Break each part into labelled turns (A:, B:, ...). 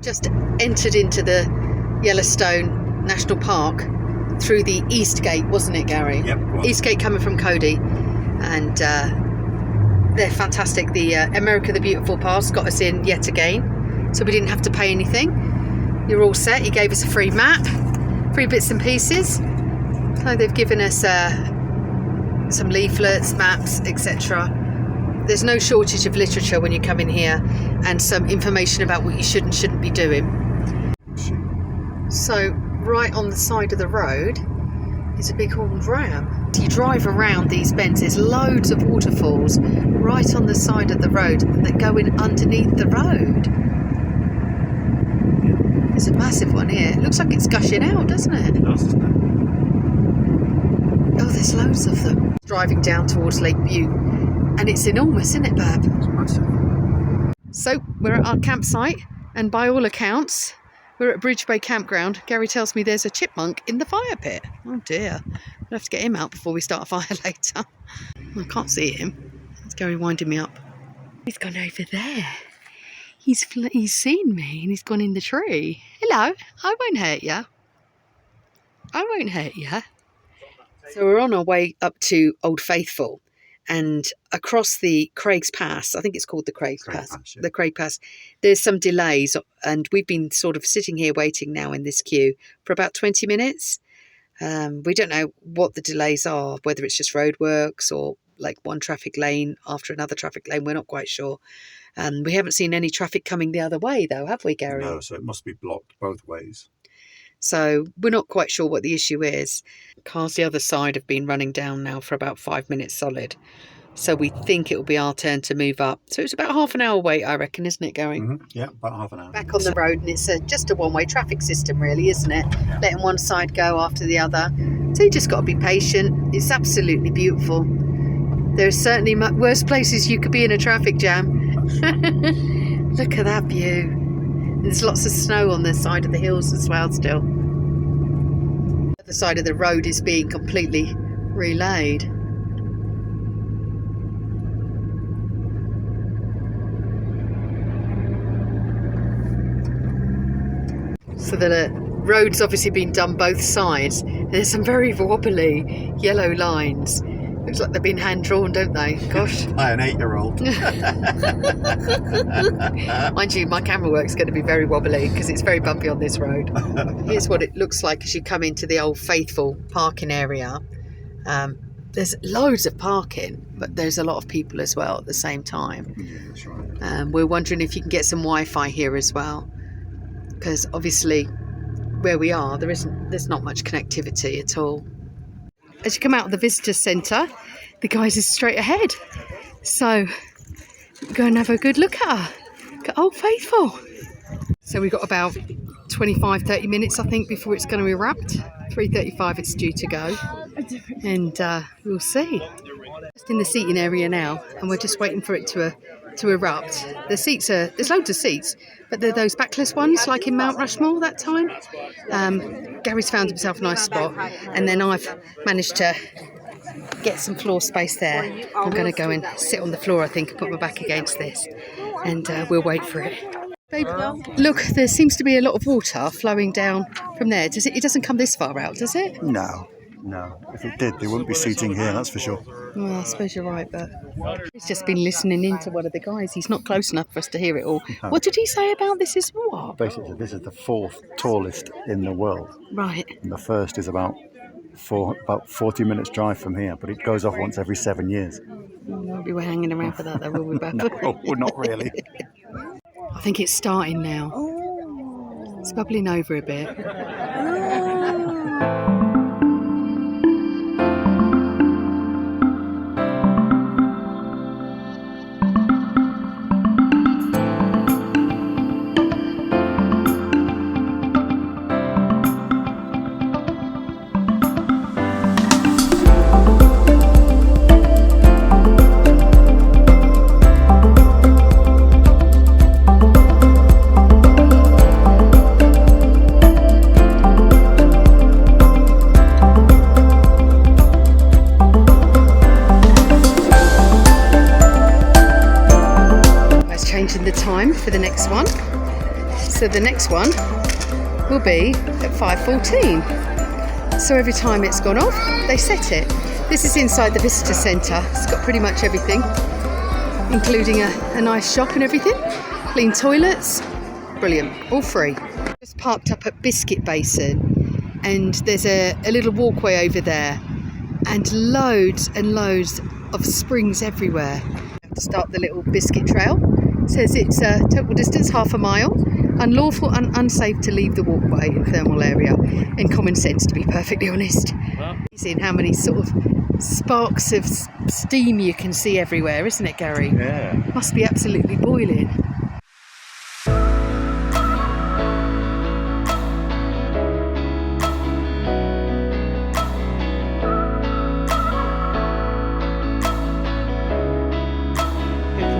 A: Just entered into the Yellowstone National Park through the East Gate, wasn't it, Gary?
B: Yep. Well.
A: East Gate coming from Cody, and they're fantastic. The America the Beautiful pass got us in yet again, so we didn't have to pay anything. You're all set. He gave us a free map, free bits and pieces. So they've given us some leaflets, maps, etc. There's no shortage of literature when you come in here, and some information about what you should and shouldn't be doing. So right on the side of the road is a big old ram. You drive around these bends, there's loads of waterfalls right on the side of the road that go in underneath the road. There's a massive one here. It looks like it's gushing out, doesn't it?
B: It does, doesn't it?
A: Oh, there's loads of them. Driving down towards Lake Butte, and it's enormous, isn't it, Bab?
B: It's massive.
A: So we're at our campsite, and by all accounts, we're at Bridge Bay Campground. Gary tells me there's a chipmunk in the fire pit. Oh dear. We'll have to get him out before we start a fire later. I can't see him. It's Gary winding me up. He's gone over there. He's seen me and he's gone in the tree. Hello, I won't hurt you. I won't hurt you. So we're on our way up to Old Faithful, and across the Craig's Pass, I think it's called the Craig's Pass,
B: Yeah.
A: the Craig Pass, there's some delays, and we've been sort of sitting here waiting now in this queue for about 20 minutes. We don't know what the delays are, whether it's just roadworks or like one traffic lane after another traffic lane. We're not quite sure. We haven't seen any traffic coming the other way though, have we, Gary?
B: No, so it must be blocked both ways.
A: So we're not quite sure what the issue is. Cars the other side have been running down now for about 5 minutes solid. So we think it will be our turn to move up. So it's about half an hour wait, I reckon, isn't it, Gary?
B: Mm-hmm. Yeah, about half an hour.
A: Back on the road, and it's just a one-way traffic system, really, isn't it?
B: Yeah.
A: Letting one side go after the other. So you just got to be patient. It's absolutely beautiful. There's certainly worse places you could be in a traffic jam. Look at that view. There's lots of snow on the side of the hills as well still. The other side of the road is being completely relaid. So the road's obviously been done both sides. There's some very wobbly yellow lines. Looks like they've been hand-drawn, don't they? Gosh.
B: By an 8-year-old.
A: Mind you, my camera work's going to be very wobbly because it's very bumpy on this road. Here's what it looks like as you come into the Old Faithful parking area. There's loads of parking, but there's a lot of people as well at the same time.
B: Yeah, that's right.
A: We're wondering if you can get some Wi-Fi here as well, because obviously where we are, there's not much connectivity at all. As you come out of the visitor centre, the Geysers straight ahead. So go and have a good look at her. At Old Faithful. So we've got about 25-30 minutes, I think, before it's going to erupt. 3:35 it's due to go. And we'll see. Just in the seating area now, and we're just waiting for it to erupt. The seats there's loads of seats, but they're those backless ones like in Mount Rushmore that time. Gary's found himself a nice spot, and then I've managed to get some floor space there. I'm going to go and sit on the floor, I think, and put my back against this, and we'll wait for it. Babe, look, there seems to be a lot of water flowing down from there. It doesn't come this far out, does it?
B: No. If it did, they wouldn't be seating here, that's for sure.
A: Well, I suppose you're right, but he's just been listening in to one of the guys. He's not close enough for us to hear it all.
B: No.
A: What did he say about this is what?
B: Basically, this is the 4th tallest in the world.
A: Right.
B: And the first is about 40 minutes drive from here, but it goes off once every 7 years.
A: We were hanging around for that, though, will we, Bab?
B: No, not really.
A: I think it's starting now. It's bubbling over a bit. For the next one, So the next one will be at 5:14. So every time it's gone off, they set it. This is inside the visitor centre. It's got pretty much everything, including a nice shop and everything. Clean toilets. Brilliant. All free. Just parked up at Biscuit Basin, and there's a little walkway over there, and loads of springs everywhere. To start the little Biscuit trail. It says it's total distance half a mile. Unlawful and unsafe to leave the walkway in thermal area. And common sense, to be perfectly honest.
B: Well,
A: Seeing how many sort of sparks of steam you can see everywhere, isn't it, Gary?
B: yeah.
A: Must be absolutely boiling.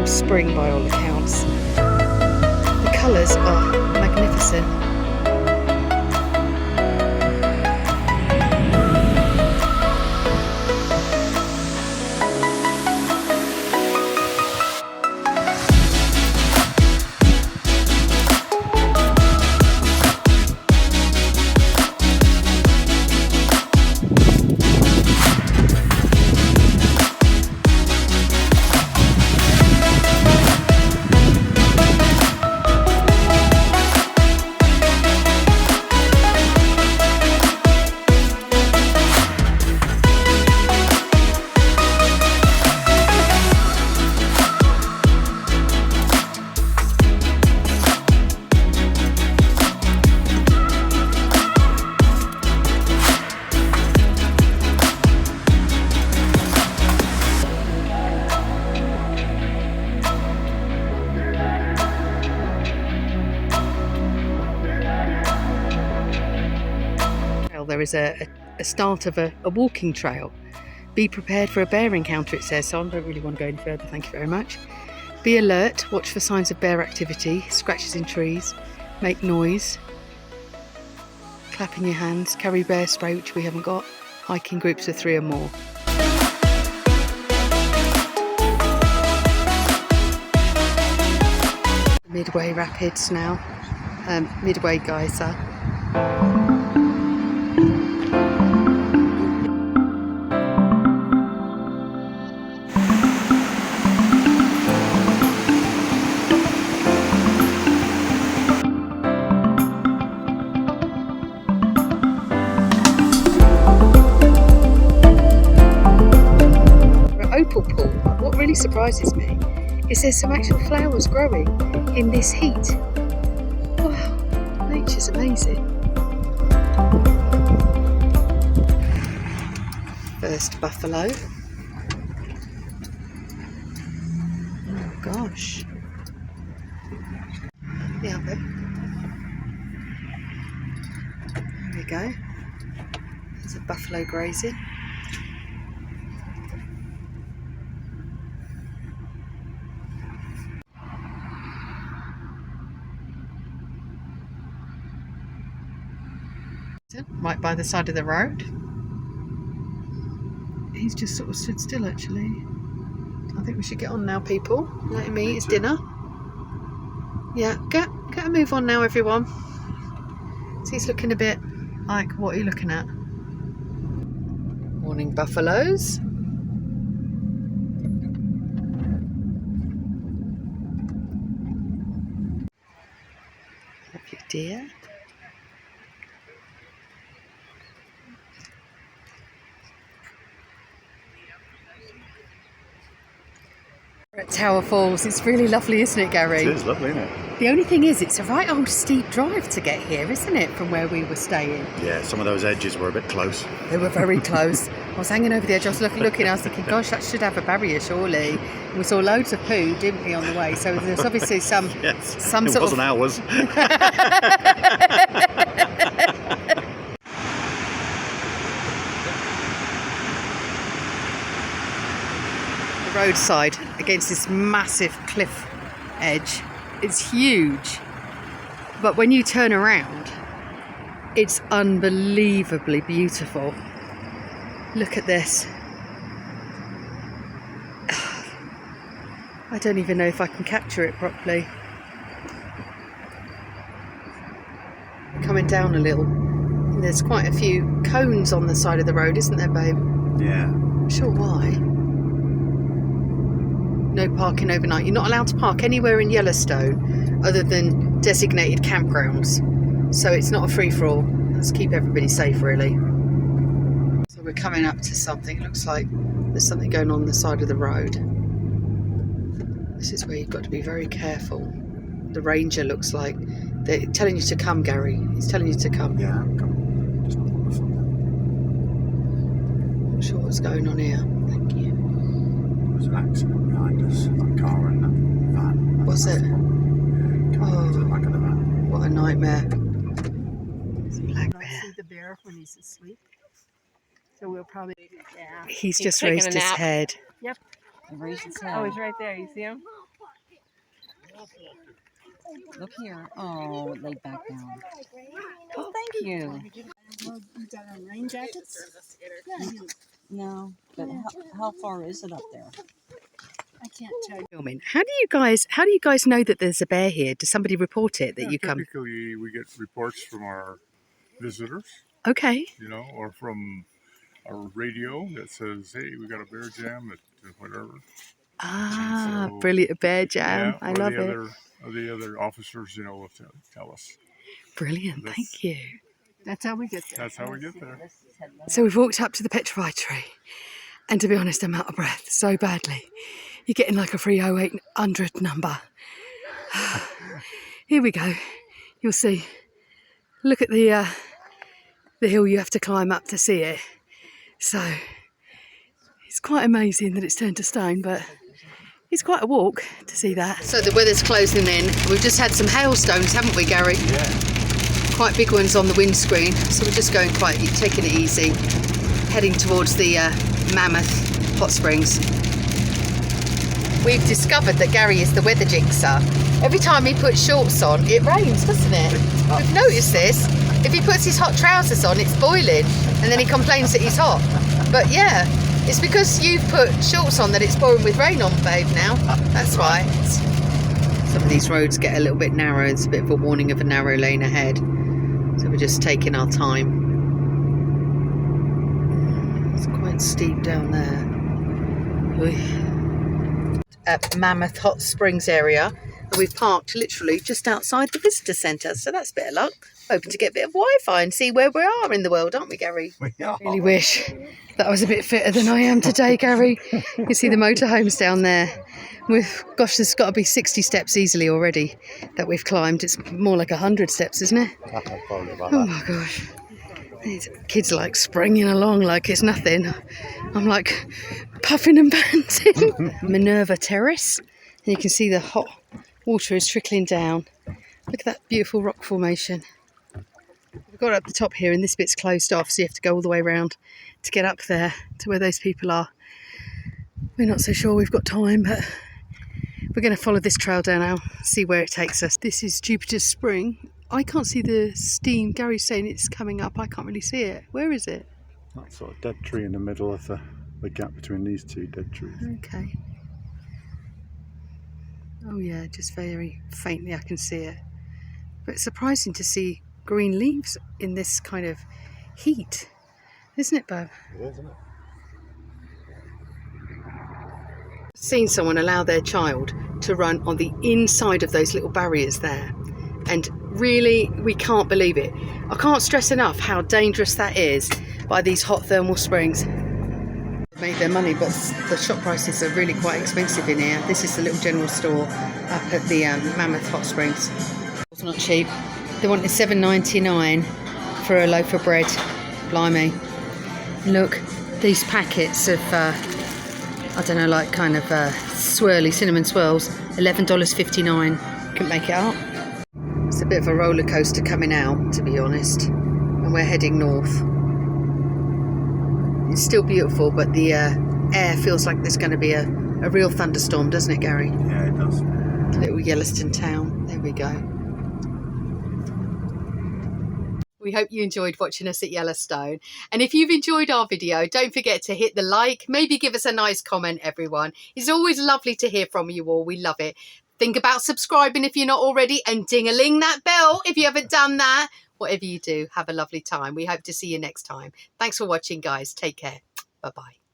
A: Spring by all accounts. The colours are magnificent. There is a start of a walking trail. Be prepared for a bear encounter, it says, so I don't really want to go any further, thank you very much. Be alert, watch for signs of bear activity, scratches in trees, make noise, clapping your hands, carry bear spray, which we haven't got, hiking groups of 3 or more. Midway Rapids now, Midway Geyser. Opal pool. What really surprises me is there's some actual flowers growing in this heat. Wow, nature's amazing. First buffalo. Oh gosh. Yeah, babe. There we go. There's a buffalo grazing. Right by the side of the road. He's just sort of stood still actually. I think we should get on now, people. Let him eat his dinner. Yeah, get a move on now, everyone. So he's looking a bit like, what are you looking at? Morning buffaloes. Lovely deer. We're at Tower Falls. It's really lovely, isn't it, Gary?
B: It is lovely, isn't it?
A: The only thing is, it's a right old steep drive to get here, isn't it, from where we were staying?
B: Yeah, some of those edges were a bit close.
A: They were very close. I was hanging over the edge, I was looking, I was thinking, gosh, that should have a barrier, surely. And we saw loads of poo, didn't we, on the way? So there's obviously some
B: Yes,
A: some
B: it
A: sort
B: wasn't
A: of...
B: ours.
A: roadside against this massive cliff edge. It's huge, but when you turn around, it's unbelievably beautiful. Look at this. I don't even know if I can capture it properly. Coming down a little. There's quite a few cones on the side of the road, isn't there, babe?
B: Yeah.
A: Not sure why. No parking overnight. You're not allowed to park anywhere in Yellowstone other than designated campgrounds. So it's not a free-for-all. Let's keep everybody safe, really. So we're coming up to something. Looks like there's something going on the side of the road. This is where you've got to be very careful. The ranger looks like they're telling you to come, Gary. He's telling you to come.
B: Yeah, come. Just not put the foot down.
A: Not sure what's going on here. Thank you.
B: There's an accident behind us. That car and that van.
A: What's it?
B: Car to the back of the van.
A: What a nightmare. It's a black
C: I
A: bear.
C: see the bear when he's asleep. So we'll probably, yeah.
A: He's just
C: taking
A: raised
C: a
A: his
C: nap.
A: head.
C: Yep.
D: Raise his head.
C: Oh, he's right there. You see him?
D: Look here. Oh, it laid back down. Oh, thank you.
C: You got on rain jackets? Yeah.
D: No, but how far is it up there?
C: I can't tell you.
A: Filming. How do you guys know that there's a bear here? Does somebody report it that you come?
E: Typically, we get reports from our visitors,
A: Okay.
E: or from our radio that says, "Hey, we got a bear jam at whatever."
A: Ah,
E: So,
A: brilliant. A bear jam.
E: Yeah,
A: I
E: or
A: love
E: the
A: it.
E: the other officers, will tell us.
A: Brilliant.
E: That's-
A: Thank you.
C: That's how we get there.
E: That's how we get there.
A: So we've walked up to the petrified tree. And to be honest, I'm out of breath so badly. You're getting like a 30800 number. Here we go. You'll see. Look at the hill you have to climb up to see it. So it's quite amazing that it's turned to stone, but it's quite a walk to see that. So the weather's closing in. We've just had some hailstones, haven't we, Gary?
B: Yeah.
A: Quite big ones on the windscreen. So we're just going taking it easy, heading towards the Mammoth Hot Springs. We've discovered that Gary is the weather jinxer. Every time he puts shorts on, it rains, doesn't it? We've noticed this. If he puts his hot trousers on, it's boiling, and then he complains that he's hot. But yeah, it's because you've put shorts on that it's pouring with rain on, babe, now. That's why. Some of these roads get a little bit narrow. It's a bit of a warning of a narrow lane ahead. So we're just taking our time. It's quite steep down there. At Mammoth Hot Springs area, and we've parked literally just outside the visitor centre, so that's a bit of luck. Hoping to get a bit of Wi-Fi and see where we are in the world, aren't we, Gary?
B: We are.
A: Really wish that I was a bit fitter than I am today, Gary. You see the motorhomes down there. Gosh, there's got to be 60 steps easily already that we've climbed. It's more like 100 steps, isn't it?
B: Probably about
A: Oh
B: that.
A: my gosh. These kids are like springing along like it's nothing. I'm like puffing and panting. Minerva Terrace. And you can see the hot water is trickling down. Look at that beautiful rock formation. We've got up the top here and this bit's closed off, so you have to go all the way around to get up there to where those people are. We're not so sure we've got time, but we're going to follow this trail down now, see where it takes us. This is Jupiter Spring. I can't see the steam. Gary's saying it's coming up. I can't really see it. Where is it?
B: That sort of dead tree in the middle of the gap between these two dead trees.
A: Okay. Oh yeah, just very faintly I can see it. But it's surprising to see green leaves in this kind of heat. Isn't it, Bo?
B: It is, isn't it?
A: Seen someone allow their child to run on the inside of those little barriers there, and really we can't believe it. I can't stress enough how dangerous that is by these hot thermal springs. They've made their money, but the shop prices are really quite expensive in here. This is the little general store up at the Mammoth Hot Springs. It's not cheap. They wanted $7.99 for a loaf of bread. Blimey. Look, these packets of I don't know, like kind of swirly cinnamon swirls, $11.59. Couldn't make it up. It's a bit of a roller coaster coming out, to be honest. And we're heading north. It's still beautiful, but the air feels like there's going to be a real thunderstorm, doesn't it, Gary?
B: Yeah, it does.
A: Little Yellowstone town. There we go. We hope you enjoyed watching us at Yellowstone. And if you've enjoyed our video, don't forget to hit the like. Maybe give us a nice comment, everyone. It's always lovely to hear from you all. We love it. Think about subscribing if you're not already, and ding-a-ling that bell if you haven't done that. whatever you do, have a lovely time. We hope to see you next time. Thanks for watching, guys. Take care. Bye-bye.